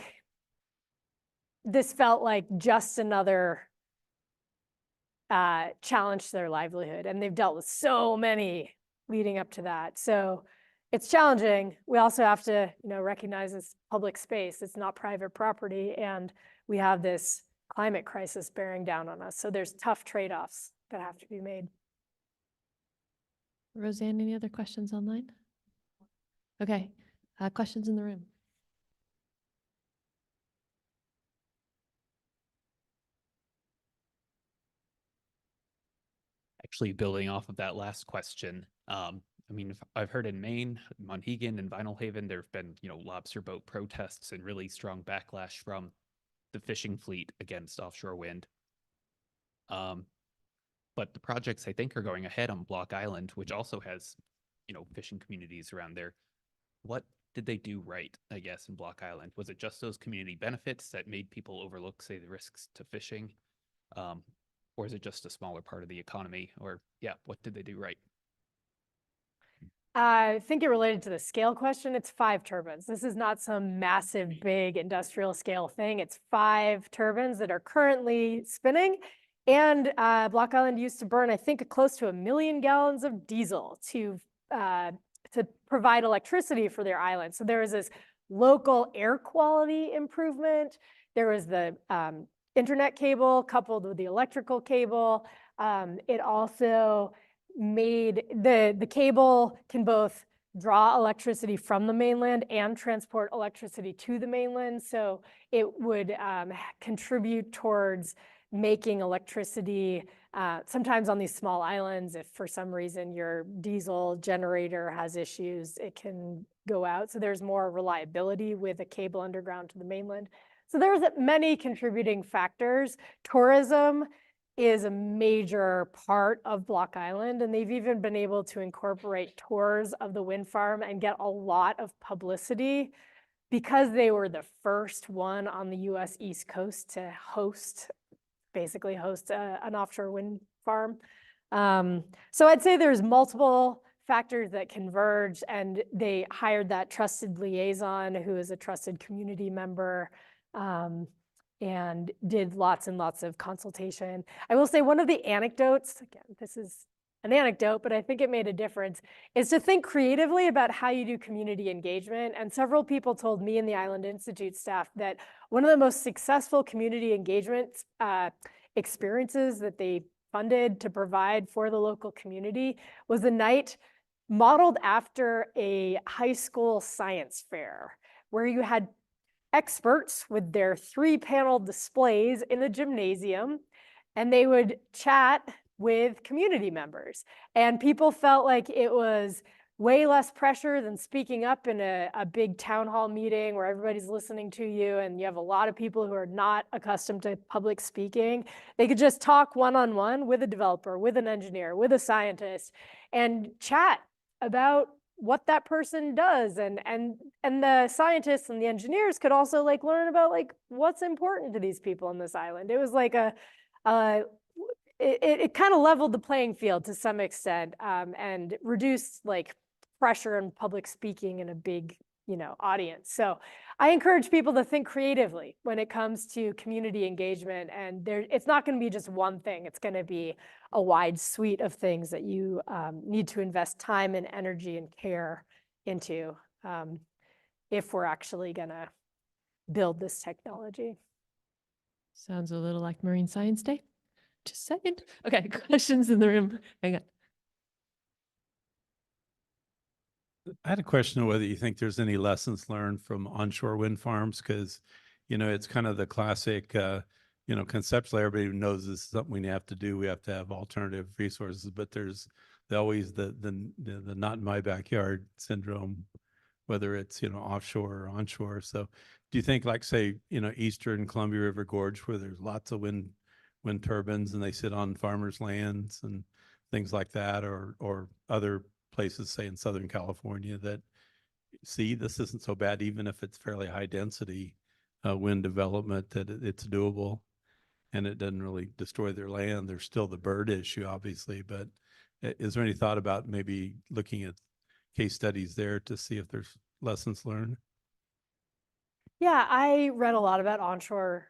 this felt like just another challenge to their livelihood. And they've dealt with so many leading up to that. So it's challenging. We also have to, recognize it's public space. It's not private property. And we have this climate crisis bearing down on us. So there's tough trade-offs that have to be made. Roseanne, any other questions online? Okay, questions in the room? Actually, building off of that last question, I mean, I've heard in Maine, Monhegan and Vinyl Haven, there have been, lobster boat protests and really strong backlash from the fishing fleet against offshore wind. But the projects, I think, are going ahead on Block Island, which also has, fishing communities around there. What did they do right, I guess, in Block Island? Was it just those community benefits that made people overlook, say, the risks to fishing? Or is it just a smaller part of the economy? Or, yeah, what did they do right? I think it related to the scale question. It's 5 turbines. This is not some massive, big industrial scale thing. It's 5 turbines that are currently spinning. And Block Island used to burn, I think, close to 1 million gallons of diesel to provide electricity for their island. So there was this local air quality improvement. There was the internet cable coupled with the electrical cable. It also made the cable can both draw electricity from the mainland and transport electricity to the mainland. So it would contribute towards making electricity sometimes on these small islands. If for some reason your diesel generator has issues, it can go out. So there's more reliability with a cable underground to the mainland. So there's many contributing factors. Tourism is a major part of Block Island, and they've even been able to incorporate tours of the wind farm and get a lot of publicity because they were the first one on the US East Coast to basically host an offshore wind farm. So I'd say there's multiple factors that converged, and they hired that trusted liaison who is a trusted community member, and did lots and lots of consultation. I will say one of the anecdotes, again, this is an anecdote, but I think it made a difference, is to think creatively about how you do community engagement. And several people told me and the Island Institute staff that one of the most successful community engagement experiences that they funded to provide for the local community was a night modeled after a high school science fair, where you had experts with their 3-panel displays in the gymnasium, and they would chat with community members. And people felt like it was way less pressure than speaking up in a big town hall meeting where everybody's listening to you and you have a lot of people who are not accustomed to public speaking. They could just talk one-on-one with a developer, with an engineer, with a scientist, and chat about what that person does. And the scientists and the engineers could also like learn about like what's important to these people on this island. It was like it kind of leveled the playing field to some extent, and reduced like pressure and public speaking in a big, audience. So I encourage people to think creatively when it comes to community engagement, and it's not going to be just one thing. It's going to be a wide suite of things that you need to invest time and energy and care into if we're actually going to build this technology. Sounds a little like Marine Science Day. Just a second. Okay, questions in the room. Hang on. I had a question of whether you think there's any lessons learned from onshore wind farms, because, it's kind of the classic, conceptually everybody knows this is something we have to do. We have to have alternative resources, but there's always the not in my backyard syndrome, whether it's, offshore or onshore. So do you think like, say, Eastern Columbia River Gorge, where there's lots of wind turbines and they sit on farmers' lands and things like that, or other places, say in Southern California, that see this isn't so bad, even if it's fairly high density wind development, that it's doable and it doesn't really destroy their land. There's still the bird issue, obviously, but is there any thought about maybe looking at case studies there to see if there's lessons learned? Yeah, I read a lot about onshore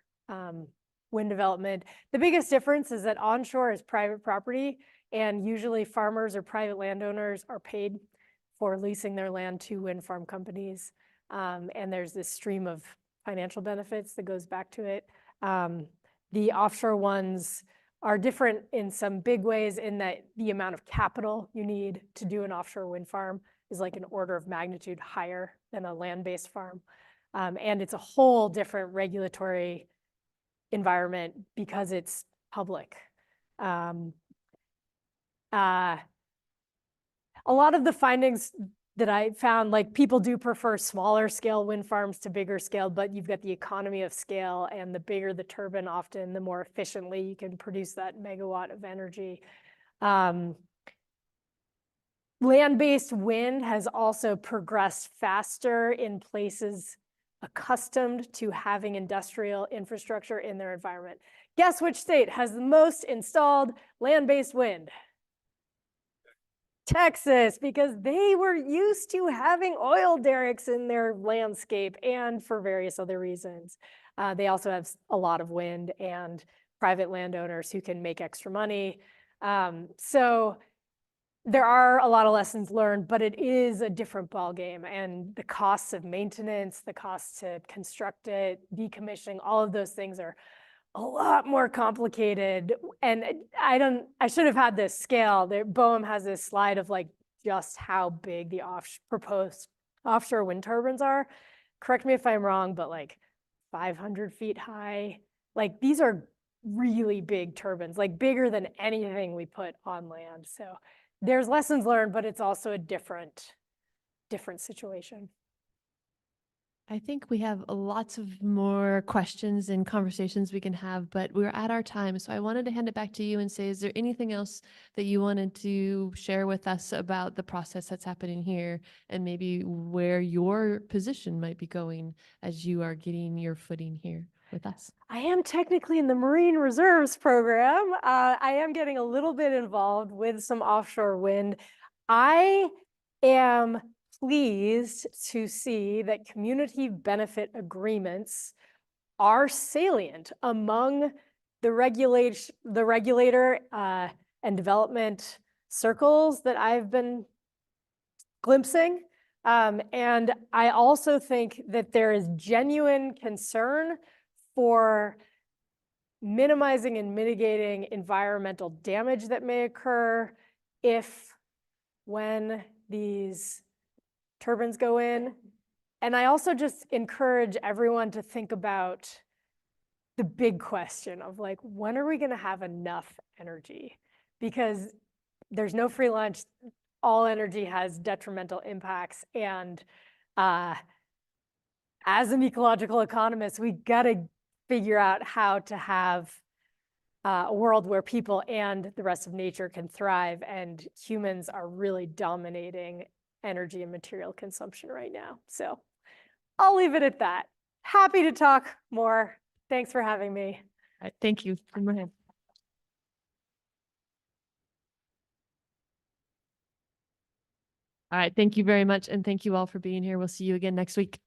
wind development. The biggest difference is that onshore is private property, and usually farmers or private landowners are paid for leasing their land to wind farm companies. And there's this stream of financial benefits that goes back to it. The offshore ones are different in some big ways, in that the amount of capital you need to do an offshore wind farm is like an order of magnitude higher than a land-based farm. And it's a whole different regulatory environment because it's public. A lot of the findings that I found, like, people do prefer smaller scale wind farms to bigger scale, but you've got the economy of scale, and the bigger the turbine, often the more efficiently you can produce that megawatt of energy. Land-based wind has also progressed faster in places accustomed to having industrial infrastructure in their environment. Guess which state has the most installed land-based wind? Texas, because they were used to having oil derricks in their landscape, and for various other reasons. They also have a lot of wind and private landowners who can make extra money. So there are a lot of lessons learned, but it is a different ballgame, and the costs of maintenance, the costs to construct it, decommissioning, all of those things are a lot more complicated. And I should have had this scale. BOEM has this slide of like just how big the proposed offshore wind turbines are. Correct me if I'm wrong, but like 500 feet high. Like, these are really big turbines, like bigger than anything we put on land. So there's lessons learned, but it's also a different situation. I think we have lots of more questions and conversations we can have, but we're at our time. So I wanted to hand it back to you and say, is there anything else that you wanted to share with us about the process that's happening here, and maybe where your position might be going as you are getting your footing here with us? I am technically in the Marine Reserves program. I am getting a little bit involved with some offshore wind. I am pleased to see that community benefit agreements are salient among the regulator and development circles that I've been glimpsing. And I also think that there is genuine concern for minimizing and mitigating environmental damage that may occur when these turbines go in. And I also just encourage everyone to think about the big question of like, when are we going to have enough energy? Because there's no free lunch. All energy has detrimental impacts. And as an ecological economist, we got to figure out how to have a world where people and the rest of nature can thrive, and humans are really dominating energy and material consumption right now. So I'll leave it at that. Happy to talk more. Thanks for having me. All right, thank you. Go ahead. All right, thank you very much, and thank you all for being here. We'll see you again next week.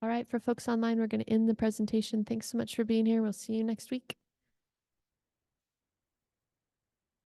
All right, for folks online, we're going to end the presentation. Thanks so much for being here. We'll see you next week.